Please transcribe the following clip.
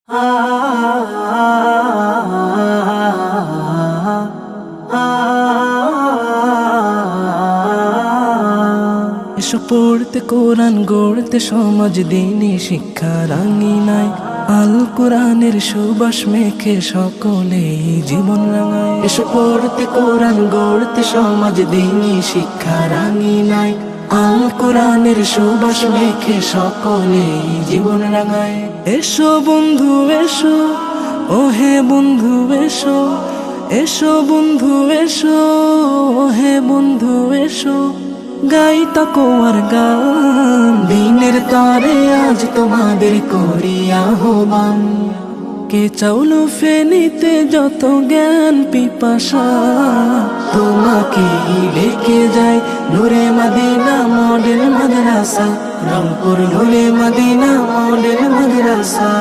এসো পড়তে কোরআন গড়তে সমাজ দিনী শিক্ষা রাঙিনায় আল কোরআনের সুবাস মেখে সকলে জীবন রাঙায়। এসো পড়তে কোরআন গড়তে সমাজ দিনী শিক্ষা রাঙিনায় আল কোরআনের সুবাস মেখে সকলে জীবন রাঙায়। এসো বন্ধু এসো, ও হে বন্ধু এসো, এসো বন্ধু এসো, ও হে বন্ধু এসো, গাই তাকওয়ার গান দিনের তরে আজ তোমাদের করি আহ্বান। কে চাউলো ফেনিতে যত জ্ঞান পিপাসা, তোমাকে ডেকে যায় নূরে মদিনা মডেল মাদ্রাসা, রংপুর নূরে মদিনা মডেল মাদ্রাসা।